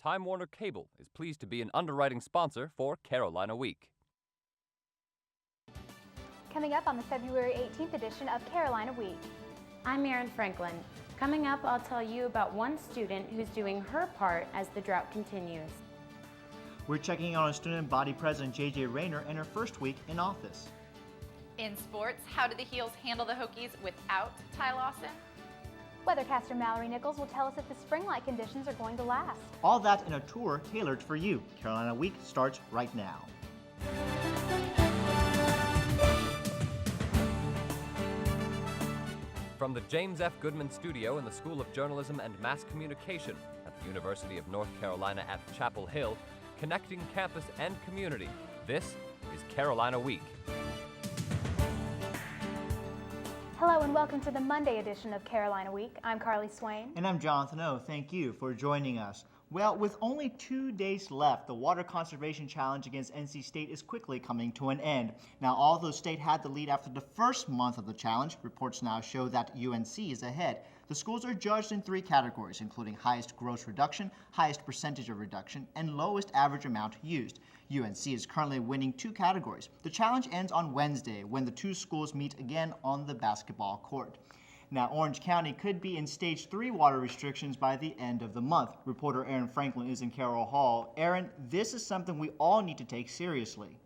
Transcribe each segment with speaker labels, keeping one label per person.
Speaker 1: Time Warner Cable is pleased to be an underwriting sponsor for Carolina Week.
Speaker 2: Coming up on the February 18th edition of Carolina Week.
Speaker 3: I'm Erin Franklin. Coming up, I'll tell you about one student who's doing her part as the drought continues.
Speaker 4: We're checking out on student body president J.J. Rayner in her first week in office.
Speaker 5: In sports, how do the Heels handle the Hokies without Ty Lawson?
Speaker 2: Weathercaster Mallory Nichols will tell us if the spring-like conditions are going to last.
Speaker 4: All that in a tour tailored for you. Carolina Week starts right now.
Speaker 1: From the James F. Goodman Studio in the School of Journalism and Mass Communication at the University of North Carolina at Chapel Hill, connecting campus and community, this is Carolina Week.
Speaker 2: Hello and welcome to the Monday edition of Carolina Week. I'm Carly Swain.
Speaker 4: And I'm Jonathan O. Thank you for joining us. Well, with only 2 days left, the Water Conservation Challenge against NC State is quickly coming to an end. Now, although State had the lead after the first month of the challenge, reports now show that UNC is ahead. The schools are judged in 3 categories, including highest gross reduction, highest percentage of reduction, and lowest average amount used. UNC is currently winning 2 categories. The challenge ends on Wednesday when the 2 schools meet again on the basketball court. Now, Orange County could be in Stage 3 water restrictions by the end of the month. Reporter Erin Franklin is in Carroll Hall. Erin, this is something we all need to take seriously.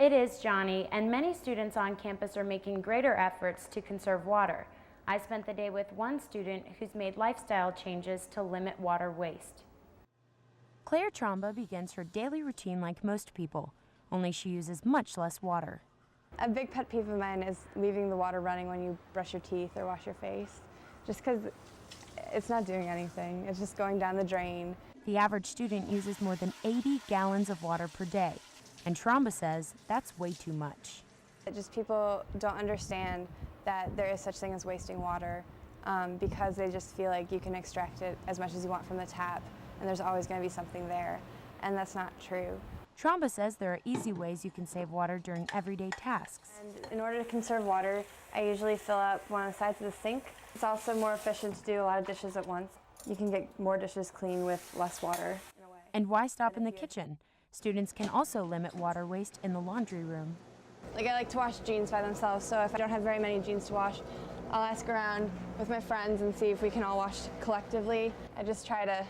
Speaker 3: It is, Johnny, and many students on campus are making greater efforts to conserve water. I spent the day with one student who's made lifestyle changes to limit water waste. Claire Tromba begins her daily routine like most people, only she uses much less water.
Speaker 6: A big pet peeve of mine is leaving the water running when you brush your teeth or wash your face, just because it's not doing anything. It's just going down the drain.
Speaker 3: The average student uses more than 80 gallons of water per day, and Tromba says that's way too much.
Speaker 6: People don't understand that there is such thing as wasting water because they just feel like you can extract it as much as you want from the tap, and there's always going to be something there, and that's not true.
Speaker 3: Tromba says there are easy ways you can save water during everyday tasks.
Speaker 6: And in order to conserve water, I usually fill up one of the sides of the sink. It's also more efficient to do a lot of dishes at once. You can get more dishes clean with less water.
Speaker 3: And why stop in the kitchen? Students can also limit water waste in the laundry room.
Speaker 6: I like to wash jeans by themselves, so if I don't have very many jeans to wash, I'll ask around with my friends and see if we can all wash collectively. I just try to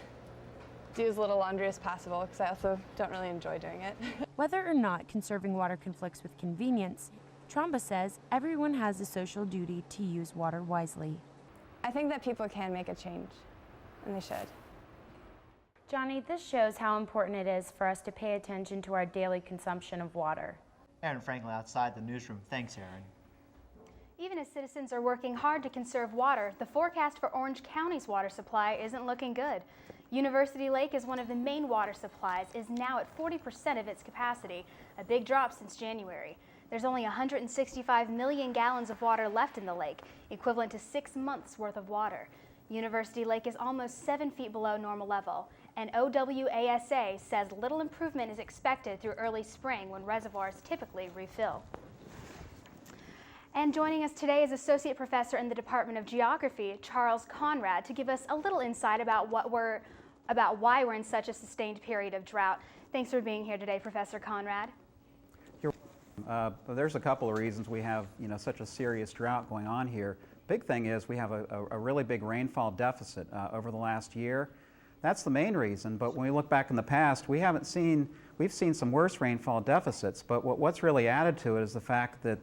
Speaker 6: do as little laundry as possible because I also don't really enjoy doing it.
Speaker 3: Whether or not conserving water conflicts with convenience, Tromba says everyone has a social duty to use water wisely.
Speaker 6: I think that people can make a change, and they should.
Speaker 3: Johnny, this shows how important it is for us to pay attention to our daily consumption of water.
Speaker 4: Erin Franklin outside the newsroom. Thanks, Erin.
Speaker 2: Even as citizens are working hard to conserve water, the forecast for Orange County's water supply isn't looking good. University Lake is one of the main water supplies, is now at 40% of its capacity, a big drop since January. There's only 165 million gallons of water left in the lake, equivalent to 6 months' worth of water. University Lake is almost 7 feet below normal level, and OWASA says little improvement is expected through early spring when reservoirs typically refill. And joining us today is Associate Professor in the Department of Geography, Charles Conrad, to give us a little insight about why we're in such a sustained period of drought. Thanks for being here today, Professor Conrad.
Speaker 7: There's a couple of reasons we have, such a serious drought going on here. Big thing is we have a really big rainfall deficit over the last year. That's the main reason, but when we look back in the past, we've seen some worse rainfall deficits, but what's really added to it is the fact that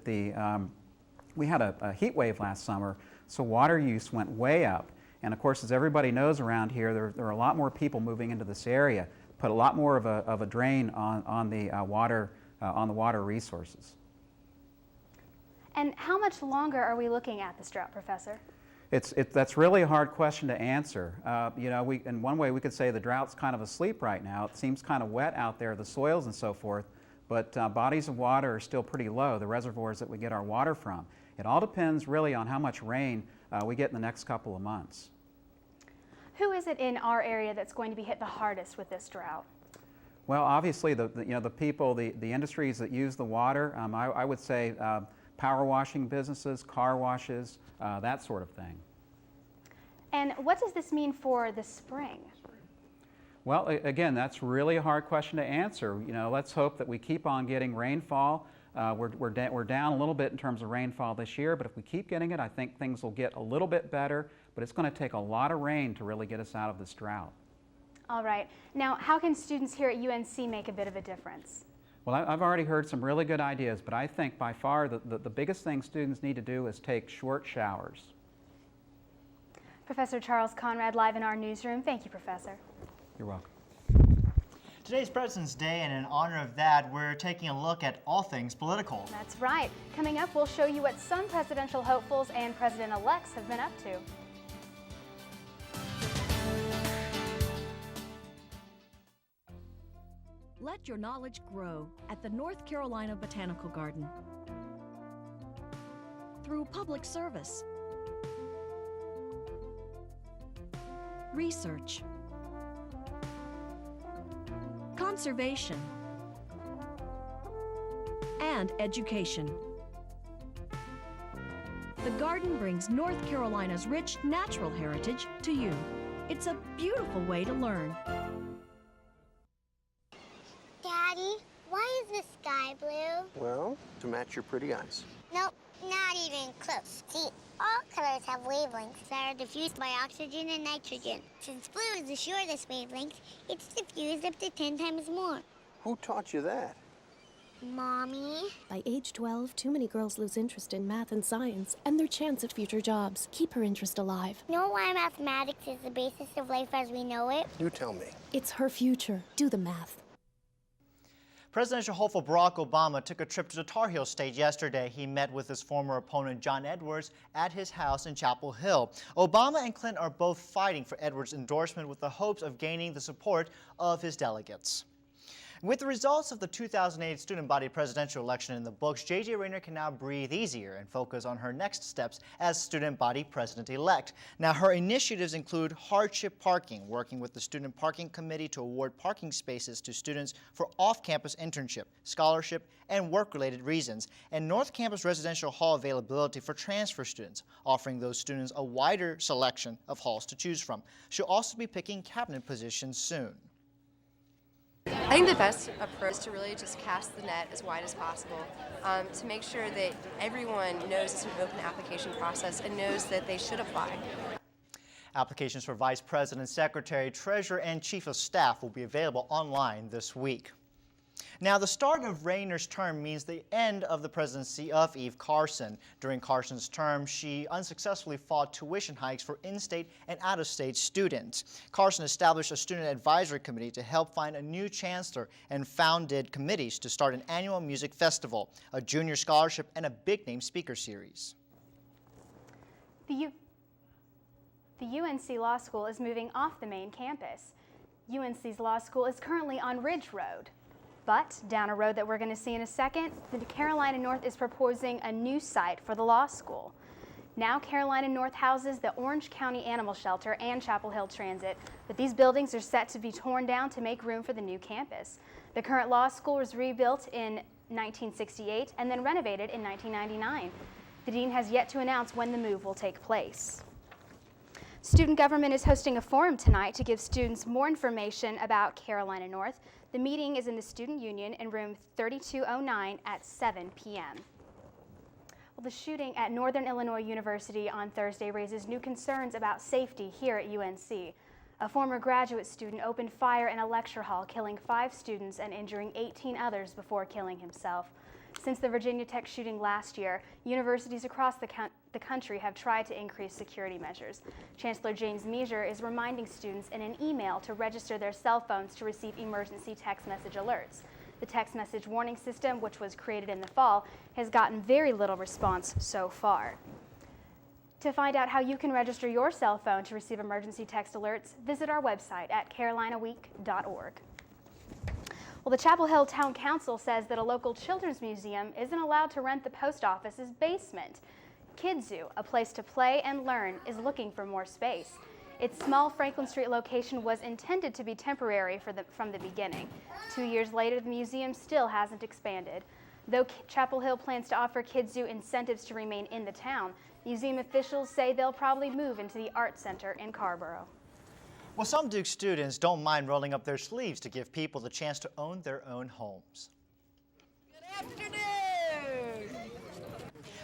Speaker 7: we had a heat wave last summer, so water use went way up. And of course, as everybody knows around here, there are a lot more people moving into this area, put a lot more of a drain on the water resources.
Speaker 2: And how much longer are we looking at this drought, Professor?
Speaker 7: That's really a hard question to answer. In one way we could say the drought's kind of asleep right now. It seems kind of wet out there, the soils and so forth, but bodies of water are still pretty low, the reservoirs that we get our water from. It all depends really on how much rain we get in the next couple of months.
Speaker 2: Who is it in our area that's going to be hit the hardest with this drought?
Speaker 7: Well, obviously the people, the industries that use the water. I would say power washing businesses, car washes, that sort of thing.
Speaker 2: And what does this mean for the spring?
Speaker 7: Well, again, that's really a hard question to answer. You know, let's hope that we keep on getting rainfall. We're down a little bit in terms of rainfall this year, but if we keep getting it, I think things will get a little bit better, but it's going to take a lot of rain to really get us out of this drought.
Speaker 2: All right. Now, how can students here at UNC make a bit of a difference?
Speaker 7: Well, I've already heard some really good ideas, but I think by far the biggest thing students need to do is take short showers.
Speaker 2: Professor Charles Conrad live in our newsroom. Thank you, Professor.
Speaker 7: You're welcome.
Speaker 4: Today's President's Day, and in honor of that, we're taking a look at all things political.
Speaker 2: That's right. Coming up, we'll show you what some presidential hopefuls and president-elects have been up to.
Speaker 8: Let your knowledge grow at the North Carolina Botanical Garden. Through public service, research, conservation, and education. The garden brings North Carolina's rich natural heritage to you. It's a beautiful way to learn.
Speaker 9: Daddy, why is the sky blue?
Speaker 10: Well, to match your pretty eyes.
Speaker 9: Nope, not even close. See, all colors have wavelengths that are diffused by oxygen and nitrogen. Since blue is the shortest wavelength, it's diffused up to 10 times more.
Speaker 10: Who taught you that?
Speaker 9: Mommy?
Speaker 11: By age 12, too many girls lose interest in math and science and their chance at future jobs. Keep her interest alive.
Speaker 9: Know why mathematics is the basis of life as we know it?
Speaker 10: You tell me.
Speaker 11: It's her future. Do the math.
Speaker 4: Presidential hopeful Barack Obama took a trip to the Tar Heel State yesterday. He met with his former opponent John Edwards at his house in Chapel Hill. Obama and Clinton are both fighting for Edwards' endorsement with the hopes of gaining the support of his delegates. With the results of the 2008 student body presidential election in the books, J.J. Rayner can now breathe easier and focus on her next steps as student body president-elect. Now, her initiatives include hardship parking, working with the Student Parking Committee to award parking spaces to students for off-campus internship, scholarship, and work-related reasons, and North Campus residential hall availability for transfer students, offering those students a wider selection of halls to choose from. She'll also be picking cabinet positions soon.
Speaker 12: I think the best approach is to really just cast the net as wide as possible to make sure that everyone knows it's an open application process and knows that they should apply.
Speaker 4: Applications for Vice President, Secretary, Treasurer, and Chief of Staff will be available online this week. Now, the start of Rayner's term means the end of the presidency of Eve Carson. During Carson's term, she unsuccessfully fought tuition hikes for in-state and out-of-state students. Carson established a student advisory committee to help find a new chancellor and founded committees to start an annual music festival, a junior scholarship, and a big-name speaker series.
Speaker 2: The UNC Law School is moving off the main campus. UNC's law school is currently on Ridge Road. But down a road that we're going to see in a second, the Carolina North is proposing a new site for the law school. Now Carolina North houses the Orange County Animal Shelter and Chapel Hill Transit, but these buildings are set to be torn down to make room for the new campus. The current law school was rebuilt in 1968 and then renovated in 1999. The dean has yet to announce when the move will take place. Student government is hosting a forum tonight to give students more information about Carolina North. The meeting is in the Student Union in room 3209 at 7 p.m. Well, the shooting at Northern Illinois University on Thursday raises new concerns about safety here at UNC. A former graduate student opened fire in a lecture hall, killing 5 students and injuring 18 others before killing himself. Since the Virginia Tech shooting last year, universities across the country have tried to increase security measures. Chancellor James Measure is reminding students in an email to register their cell phones to receive emergency text message alerts. The text message warning system, which was created in the fall, has gotten very little response so far. To find out how you can register your cell phone to receive emergency text alerts, visit our website at carolinaweek.org. Well, the Chapel Hill Town Council says that a local children's museum isn't allowed to rent the post office's basement. KidZoo, a place to play and learn, is looking for more space. Its small Franklin Street location was intended to be temporary from the beginning. 2 years later, the museum still hasn't expanded. Though Chapel Hill plans to offer KidZoo incentives to remain in the town, museum officials say they'll probably move into the Art Center in Carborough.
Speaker 4: Well, some Duke students don't mind rolling up their sleeves to give people the chance to own their own homes.
Speaker 13: Good afternoon!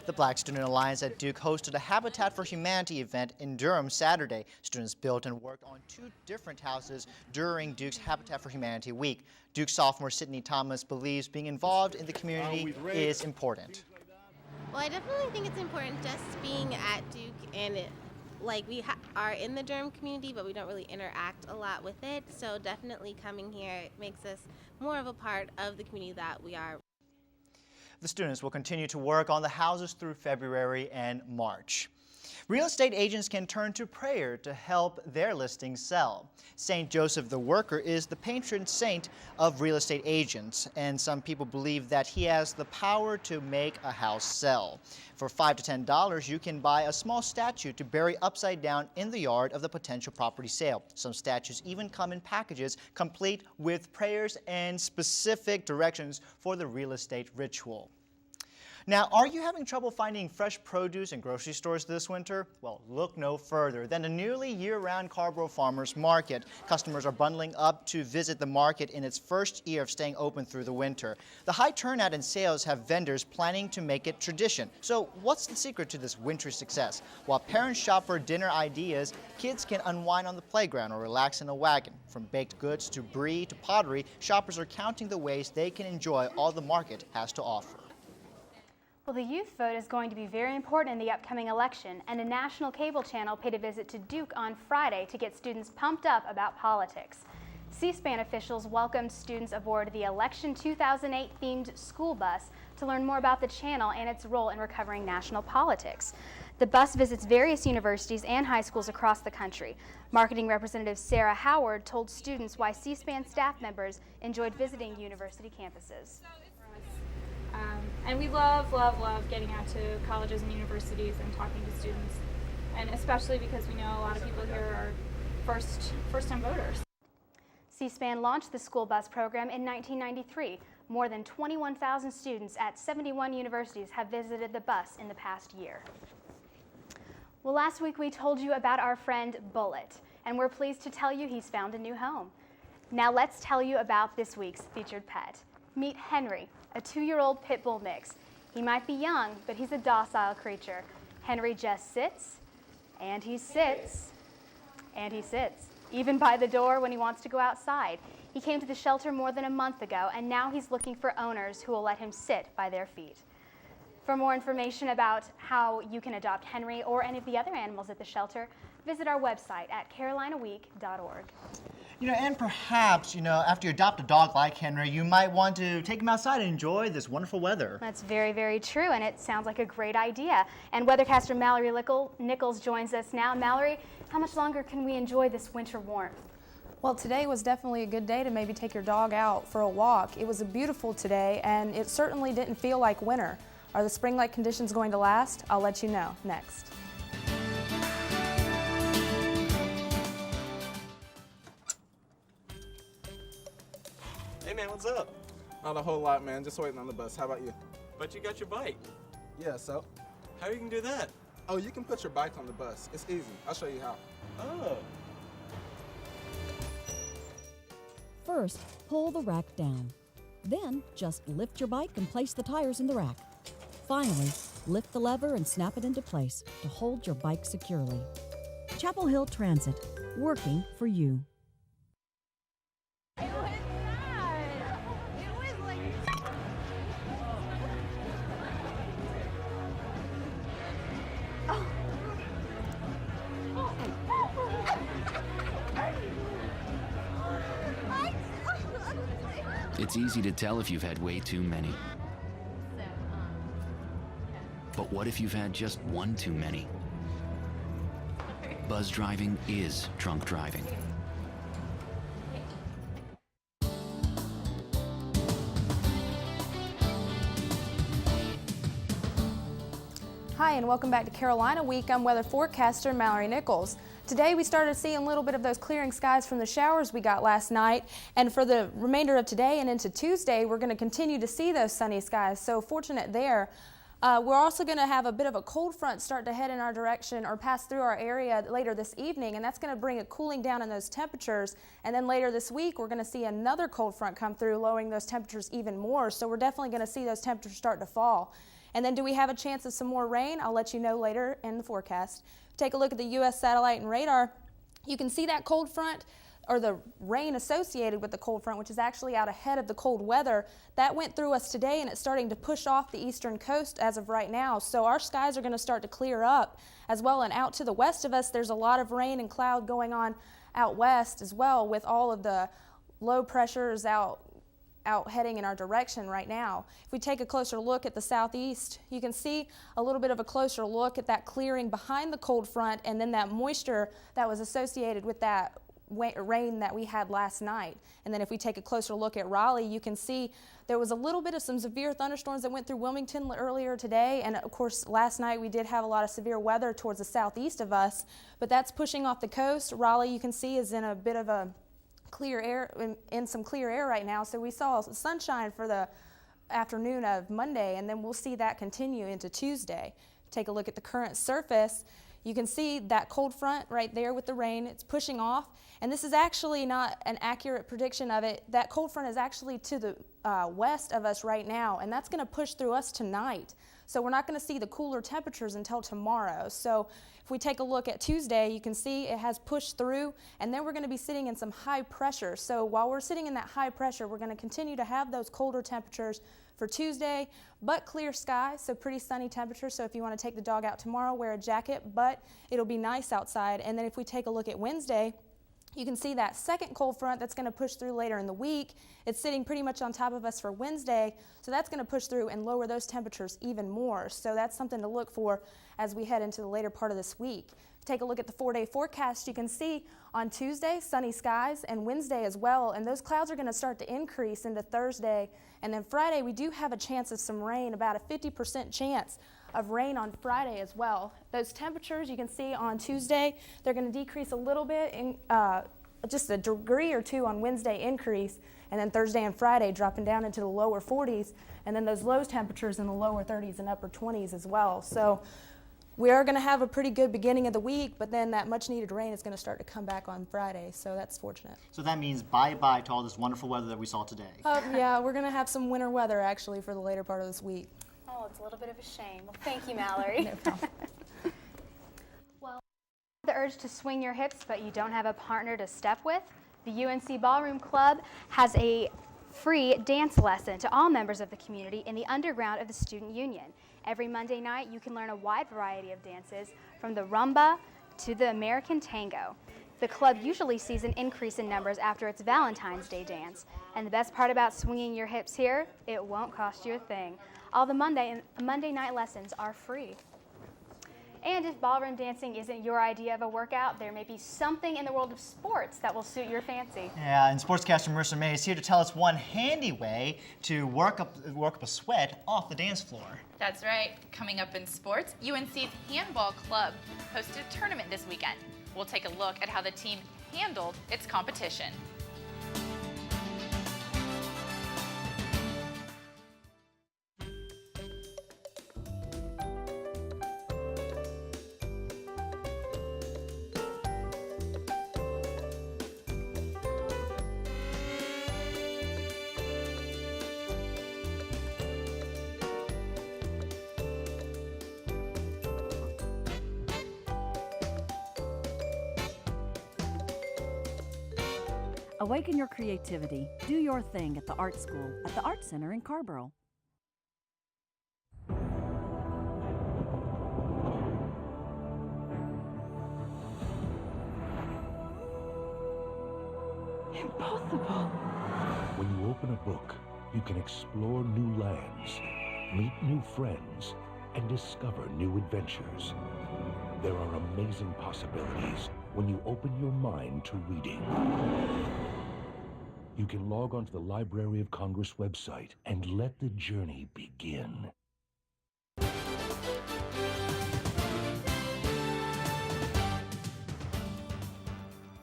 Speaker 4: The Black Student Alliance at Duke hosted a Habitat for Humanity event in Durham Saturday. Students built and worked on 2 different houses during Duke's Habitat for Humanity Week. Duke sophomore Sydney Thomas believes being involved in the community is important.
Speaker 14: Well, I definitely think it's important just being at Duke, and we are in the Durham community, but we don't really interact a lot with it. So definitely coming here makes us more of a part of the community that we are.
Speaker 4: The students will continue to work on the houses through February and March. Real estate agents can turn to prayer to help their listings sell. St. Joseph the Worker is the patron saint of real estate agents, and some people believe that he has the power to make a house sell. For $5 to $10, you can buy a small statue to bury upside down in the yard of the potential property sale. Some statues even come in packages complete with prayers and specific directions for the real estate ritual. Now, are you having trouble finding fresh produce in grocery stores this winter? Well, look no further than the nearly year-round Carrboro Farmers Market. Customers are bundling up to visit the market in its first year of staying open through the winter. The high turnout in sales have vendors planning to make it tradition. So what's the secret to this winter success? While parents shop for dinner ideas, kids can unwind on the playground or relax in a wagon. From baked goods to brie to pottery, shoppers are counting the ways they can enjoy all the market has to offer.
Speaker 2: Well, the youth vote is going to be very important in the upcoming election, and a national cable channel paid a visit to Duke on Friday to get students pumped up about politics. C-SPAN officials welcomed students aboard the Election 2008 themed school bus to learn more about the channel and its role in recovering national politics. The bus visits various universities and high schools across the country. Marketing representative Sarah Howard told students why C-SPAN staff members enjoyed visiting university campuses.
Speaker 15: And we love getting out to colleges and universities and talking to students, and especially because we know a lot of people here are first-time voters.
Speaker 2: C-SPAN launched the school bus program in 1993. More than 21,000 students at 71 universities have visited the bus in the past year. Well, last week we told you about our friend Bullet, and we're pleased to tell you he's found a new home. Now let's tell you about this week's featured pet. Meet Henry, a 2-year-old pit bull mix. He might be young, but he's a docile creature. Henry just sits, and he sits, and he sits, even by the door when he wants to go outside. He came to the shelter more than a month ago, and now he's looking for owners who will let him sit by their feet. For more information about how you can adopt Henry or any of the other animals at the shelter, visit our website at carolinaweek.org.
Speaker 4: And perhaps, after you adopt a dog like Henry, you might want to take him outside and enjoy this wonderful weather.
Speaker 2: That's very, very true, and it sounds like a great idea. And weathercaster Mallory Nichols joins us now. Mallory, how much longer can we enjoy this winter warmth?
Speaker 16: Well, today was definitely a good day to maybe take your dog out for a walk. It was beautiful today, and it certainly didn't feel like winter. Are the spring-like conditions going to last? I'll let you know next.
Speaker 17: Hey man, what's up?
Speaker 18: Not a whole lot, man. Just waiting on the bus. How about you?
Speaker 17: But you got your bike.
Speaker 18: Yeah, so?
Speaker 17: How you can do that?
Speaker 18: Oh, you can put your bike on the bus. It's easy. I'll show you how.
Speaker 17: Oh.
Speaker 19: First, pull the rack down. Then, just lift your bike and place the tires in the rack. Finally, lift the lever and snap it into place to hold your bike securely. Chapel Hill Transit, working for you.
Speaker 20: It's easy to tell if you've had way too many. But what if you've had just one too many? Buzz driving is drunk driving.
Speaker 16: Hi, and welcome back to Carolina Week. I'm weather forecaster Mallory Nichols. Today we started seeing a little bit of those clearing skies from the showers we got last night, and for the remainder of today and into Tuesday we're going to continue to see those sunny skies, so fortunate there. We're also going to have a bit of a cold front start to head in our direction or pass through our area later this evening, and that's going to bring a cooling down in those temperatures. And then later this week, we're going to see another cold front come through, lowering those temperatures even more. So we're definitely going to see those temperatures start to fall. And then do we have a chance of some more rain? I'll let you know later in the forecast. Take a look at the U.S. satellite and radar. You can see that cold front, or the rain associated with the cold front, which is actually out ahead of the cold weather. That went through us today, and it's starting to push off the eastern coast as of right now. So our skies are going to start to clear up as well. And out to the west of us, there's a lot of rain and cloud going on out west as well, with all of the low pressures out heading in our direction right now. If we take a closer look at the southeast, you can see a little bit of a closer look at that clearing behind the cold front, and then that moisture that was associated with that rain that we had last night. And then if we take a closer look at Raleigh, you can see there was a little bit of some severe thunderstorms that went through Wilmington earlier today, and of course last night we did have a lot of severe weather towards the southeast of us, but that's pushing off the coast. Raleigh, you can see, is in a bit of a clear air, in some clear air right now, so we saw sunshine for the afternoon of Monday, and then we'll see that continue into Tuesday. Take a look at the current surface. You can see that cold front right there with the rain. It's pushing off, and this is actually not an accurate prediction of it. That cold front is actually to the west of us right now, and that's going to push through us tonight. So we're not going to see the cooler temperatures until tomorrow. So if we take a look at Tuesday, you can see it has pushed through, and then we're going to be sitting in some high pressure. So while we're sitting in that high pressure, we're going to continue to have those colder temperatures for Tuesday, but clear skies, so pretty sunny temperatures. So if you want to take the dog out tomorrow, wear a jacket, but it'll be nice outside. And then if we take a look at Wednesday, you can see that second cold front that's going to push through later in the week. It's sitting pretty much on top of us for Wednesday, so that's going to push through and lower those temperatures even more. So that's something to look for as we head into the later part of this week. Take a look at the 4-day forecast. You can see on Tuesday, sunny skies, and Wednesday as well, and those clouds are going to start to increase into Thursday. And then Friday, we do have a chance of some rain, about a 50% chance of rain on Friday as well. Those temperatures you can see on Tuesday, they're going to decrease a little bit, in, just a degree or two on Wednesday increase, and then Thursday and Friday dropping down into the lower 40s, and then those low temperatures in the lower 30s and upper 20s as well. So we are going to have a pretty good beginning of the week, but then that much needed rain is going to start to come back on Friday, so that's fortunate.
Speaker 4: So that means bye-bye to all this wonderful weather that we saw today.
Speaker 16: Yeah, we're going to have some winter weather actually for the later part of this week.
Speaker 2: Oh, it's a little bit of a shame. Well, thank you, Mallory.
Speaker 16: No problem.
Speaker 2: Well, the urge to swing your hips, but you don't have a partner to step with? The UNC Ballroom Club has a free dance lesson to all members of the community in the underground of the Student Union. Every Monday night, you can learn a wide variety of dances, from the rumba to the American tango. The club usually sees an increase in numbers after its Valentine's Day dance. And the best part about swinging your hips here, it won't cost you a thing. All the Monday night lessons are free. And if ballroom dancing isn't your idea of a workout, there may be something in the world of sports that will suit your fancy.
Speaker 4: Yeah, and sportscaster Marissa May is here to tell us one handy way to work up a sweat off the dance floor.
Speaker 5: That's right. Coming up in sports, UNC's handball club hosted a tournament this weekend. We'll take a look at how the team handled its competition.
Speaker 19: Awaken your creativity. Do your thing at the Art School at the Art Center in Carrboro.
Speaker 21: Impossible. When you open a book, you can explore new lands, meet new friends, and discover new adventures. There are amazing possibilities when you open your mind to reading. You can log onto the Library of Congress website and let the journey begin.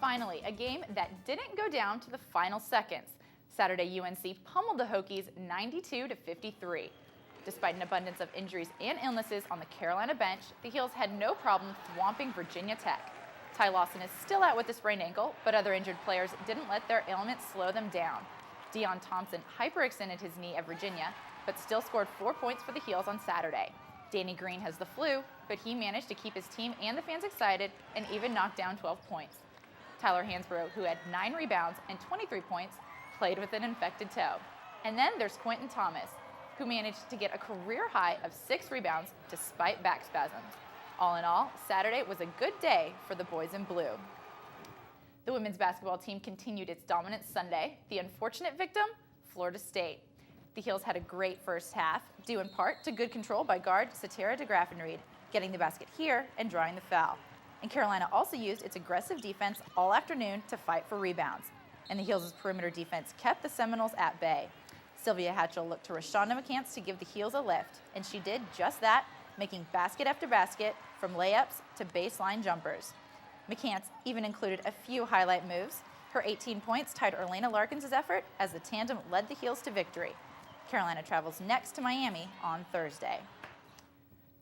Speaker 5: Finally, a game that didn't go down to the final seconds. Saturday, UNC pummeled the Hokies 92-53. Despite an abundance of injuries and illnesses on the Carolina bench, the Heels had no problem thwomping Virginia Tech. Ty Lawson is still out with a sprained ankle, but other injured players didn't let their ailments slow them down. Deion Thompson hyperextended his knee at Virginia, but still scored 4 points for the Heels on Saturday. Danny Green has the flu, but he managed to keep his team and the fans excited and even knocked down 12 points. Tyler Hansbrough, who had 9 rebounds and 23 points, played with an infected toe. And then there's Quentin Thomas, who managed to get a career high of 6 rebounds despite back spasms. All in all, Saturday was a good day for the boys in blue. The women's basketball team continued its dominance Sunday. The unfortunate victim, Florida State. The Heels had a great first half, due in part to good control by guard Satara DeGraffenried, getting the basket here and drawing the foul. And Carolina also used its aggressive defense all afternoon to fight for rebounds. And the Heels' perimeter defense kept the Seminoles at bay. Sylvia Hatchell looked to Rashonda McCants to give the Heels a lift, and she did just that, making basket after basket from layups to baseline jumpers. McCants even included a few highlight moves. Her 18 points tied Orlana Larkins' effort as the tandem led the Heels to victory. Carolina travels next to Miami on Thursday.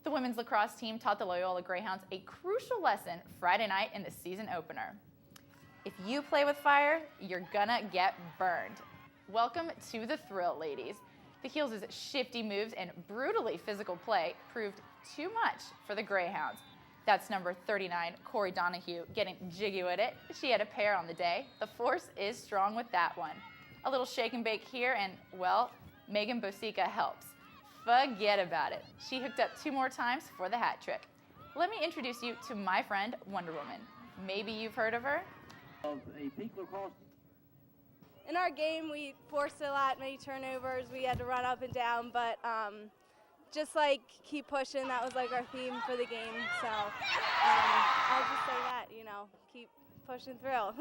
Speaker 5: The women's lacrosse team taught the Loyola Greyhounds a crucial lesson Friday night in the season opener. If you play with fire, you're gonna get burned. Welcome to the thrill, ladies. The Heels' shifty moves and brutally physical play proved too much for the Greyhounds. That's number 39, Corey Donahue, getting jiggy with it. She had a pair on the day. The force is strong with that one. A little shake and bake here, and, well, Megan Bosica helps. Forget about it. She hooked up 2 more times for the hat trick. Let me introduce you to my friend, Wonder Woman. Maybe you've heard of her?
Speaker 1: In our game, we forced a lot, many turnovers. We had to run up and down, but just like keep pushing. That was like our theme for the game. So I'll just say that, keep pushing through.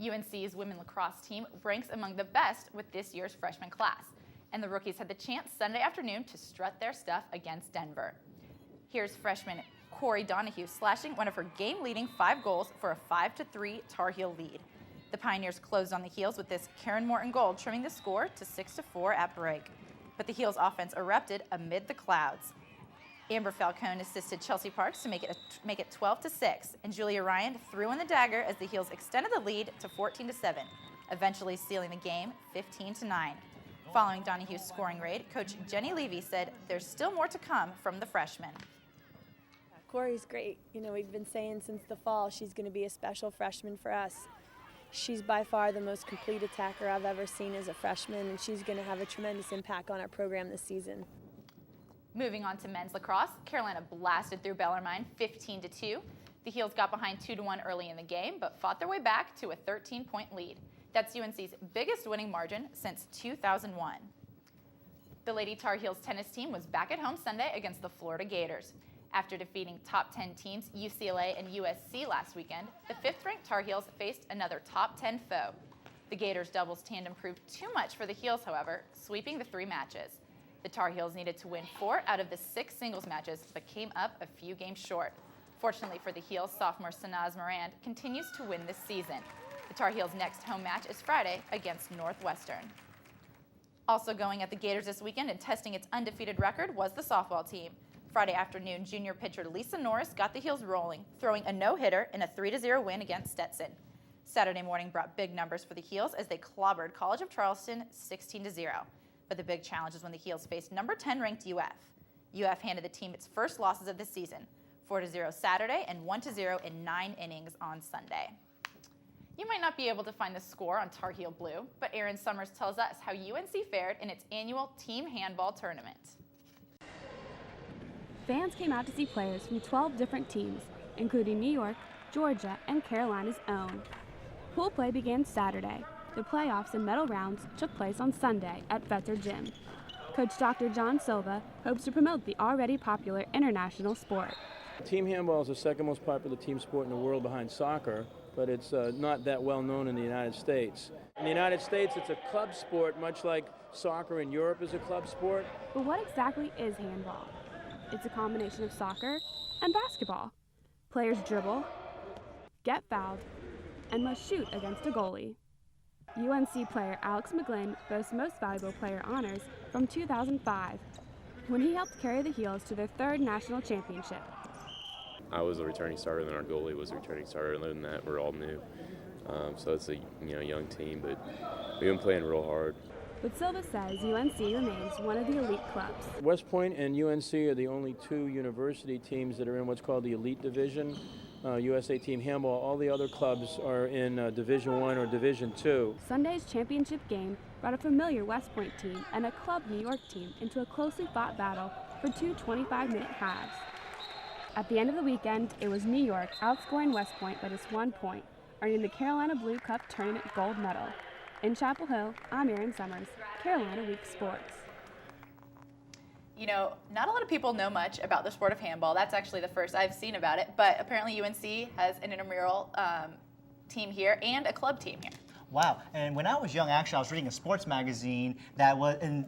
Speaker 5: UNC's women lacrosse team ranks among the best with this year's freshman class, and the rookies had the chance Sunday afternoon to strut their stuff against Denver. Here's freshman Corey Donahue slashing one of her game-leading 5 goals for a 5-3 Tar Heel lead. The Pioneers closed on the Heels with this Karen Morton goal, trimming the score to 6-4 at break. But the Heels' offense erupted amid the clouds. Amber Falcone assisted Chelsea Parks to make it 12-6, and Julia Ryan threw in the dagger as the Heels extended the lead to 14-7, eventually sealing the game 15-9. Following Donahue's scoring raid, Coach Jenny Levy said there's still more to come from the freshman.
Speaker 22: Corey's great. We've been saying since the fall she's going to be a special freshman for us. She's by far the most complete attacker I've ever seen as a freshman, and she's going to have a tremendous impact on our program this season.
Speaker 5: Moving on to men's lacrosse, Carolina blasted through Bellarmine 15-2. The Heels got behind 2-1 early in the game, but fought their way back to a 13-point lead. That's UNC's biggest winning margin since 2001. The Lady Tar Heels tennis team was back at home Sunday against the Florida Gators. After defeating top 10 teams UCLA and USC last weekend, the 5th-ranked Tar Heels faced another top 10 foe. The Gators doubles tandem proved too much for the Heels, however, sweeping the 3 matches. The Tar Heels needed to win 4 out of the 6 singles matches, but came up a few games short. Fortunately for the Heels, sophomore Sanaz Morand continues to win this season. The Tar Heels' next home match is Friday against Northwestern. Also going at the Gators this weekend and testing its undefeated record was the softball team. Friday afternoon, junior pitcher Lisa Norris got the Heels rolling, throwing a no-hitter in a 3-0 win against Stetson. Saturday morning brought big numbers for the Heels as they clobbered College of Charleston 16-0. But the big challenge is when the Heels faced number 10 ranked UF. UF handed the team its first losses of the season, 4-0 Saturday and 1-0 in 9 innings on Sunday. You might not be able to find the score on Tar Heel Blue, but Aaron Summers tells us how UNC fared in its annual team handball tournament.
Speaker 23: Fans came out to see players from 12 different teams, including New York, Georgia, and Carolina's own. Pool play began Saturday. The playoffs and medal rounds took place on Sunday at Fetzer Gym. Coach Dr. John Silva hopes to promote the already popular international sport.
Speaker 24: Team handball is the second most popular team sport in the world behind soccer, but it's not that well known in the United States. In the United States, it's a club sport, much like soccer in Europe is a club sport.
Speaker 23: But what exactly is handball? It's a combination of soccer and basketball. Players dribble, get fouled, and must shoot against a goalie. UNC player Alex McGlynn boasts Most Valuable Player honors from 2005, when he helped carry the Heels to their third national championship.
Speaker 3: I was a returning starter, then our goalie was a returning starter, and other than that, we're all new. So it's a young team, but we've been playing real hard.
Speaker 23: But Silva says UNC remains one of the elite clubs.
Speaker 24: West Point and UNC are the only two university teams that are in what's called the elite division. USA Team Handball, all the other clubs are in Division I or Division II.
Speaker 23: Sunday's championship game brought a familiar West Point team and a club New York team into a closely fought battle for two 25-minute halves. At the end of the weekend, it was New York outscoring West Point by just 1 point, earning the Carolina Blue Cup Tournament gold medal. In Chapel Hill, I'm Erin Summers, Carolina Week Sports.
Speaker 5: You know, not a lot of people know much about the sport of handball. That's actually the first I've seen about it, but apparently UNC has an intramural team here and a club team here.
Speaker 4: Wow, and when I was young, actually, I was reading a sports magazine that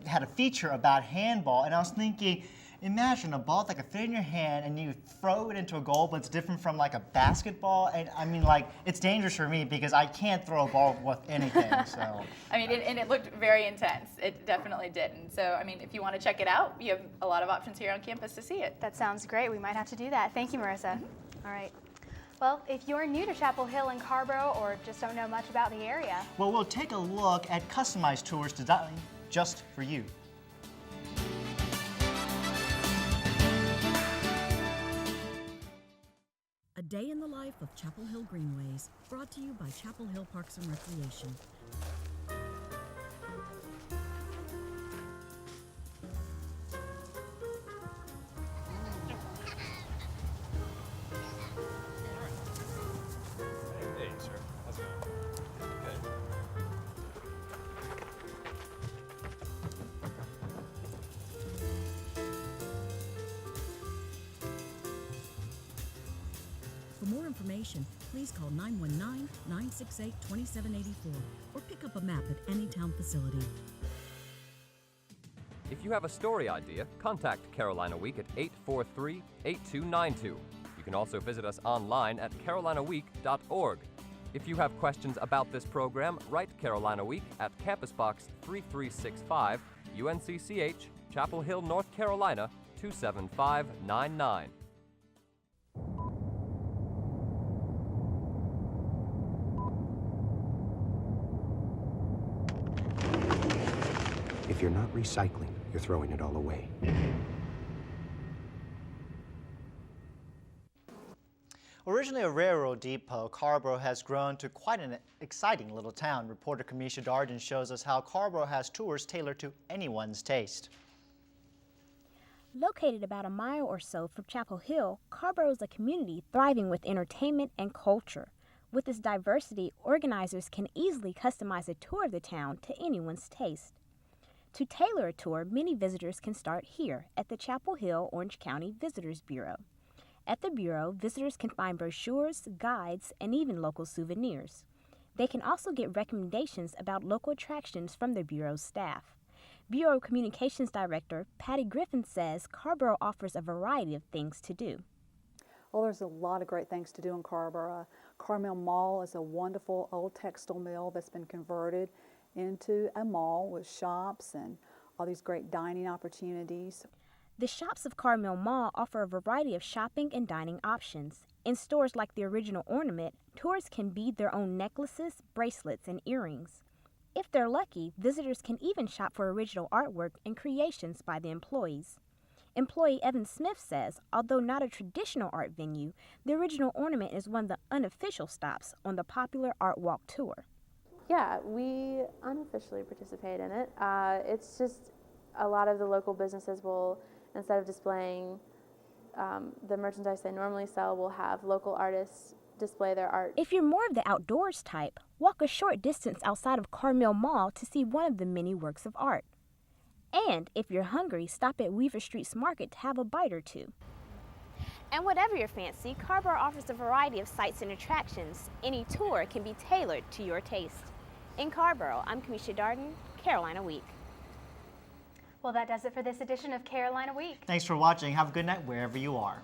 Speaker 4: had a feature about handball, and I was thinking, imagine a ball that could fit in your hand and you throw it into a goal, but it's different from like a basketball. And I mean, like, it's dangerous for me because I can't throw a ball with anything, so.
Speaker 5: I mean, and it looked very intense. It definitely did. And so, I mean, if you want to check it out, you have a lot of options here on campus to see it.
Speaker 2: That sounds great. We might have to do that. Thank you, Marissa. All right. Well, if you're new to Chapel Hill and Carrboro or just don't know much about the area,
Speaker 4: well, we'll take a look at customized tours designed just for you.
Speaker 19: A day in the life of Chapel Hill Greenways, brought to you by Chapel Hill Parks and Recreation.
Speaker 17: Hey, sir. How's it going? Good.
Speaker 19: For more information, please call 919-968-2784 or pick up a map at any town facility.
Speaker 6: If you have a story idea, contact Carolina Week at 843-8292. You can also visit us online at carolinaweek.org. If you have questions about this program, write Carolina Week at Campus Box 3365, UNCCH, Chapel Hill, North Carolina, 27599.
Speaker 7: If you're not recycling, you're throwing it all away.
Speaker 4: Originally a railroad depot, Carrboro has grown to quite an exciting little town. Reporter Kamisha Darden shows us how Carrboro has tours tailored to anyone's taste.
Speaker 8: Located about a mile or so from Chapel Hill, Carrboro is a community thriving with entertainment and culture. With its diversity, organizers can easily customize a tour of the town to anyone's taste. To tailor a tour, many visitors can start here at the Chapel Hill Orange County Visitors Bureau. At the Bureau, visitors can find brochures, guides, and even local souvenirs. They can also get recommendations about local attractions from the Bureau's staff. Bureau Communications Director Patty Griffin says Carrboro offers a variety of things to do.
Speaker 25: Well, there's a lot of great things to do in Carrboro. Carmel Mall is a wonderful old textile mill that's been converted into a mall with shops and all these great dining opportunities.
Speaker 8: The shops of Carmel Mall offer a variety of shopping and dining options. In stores like the Original Ornament, tourists can bead their own necklaces, bracelets, and earrings. If they're lucky, visitors can even shop for original artwork and creations by the employees. Employee Evan Smith says, although not a traditional art venue, the Original Ornament is one of the unofficial stops on the popular Art Walk tour.
Speaker 26: Yeah, we unofficially participate in it. It's just a lot of the local businesses will, instead of displaying the merchandise they normally sell, will have local artists display their art.
Speaker 8: If you're more of the outdoors type, walk a short distance outside of Carmel Mall to see one of the many works of art. And if you're hungry, stop at Weaver Street's Market to have a bite or two. And whatever your fancy, Carrboro offers a variety of sights and attractions. Any tour can be tailored to your taste. In Carrboro, I'm Kamisha Darden, Carolina Week.
Speaker 2: Well, that does it for this edition of Carolina Week.
Speaker 4: Thanks for watching. Have a good night wherever you are.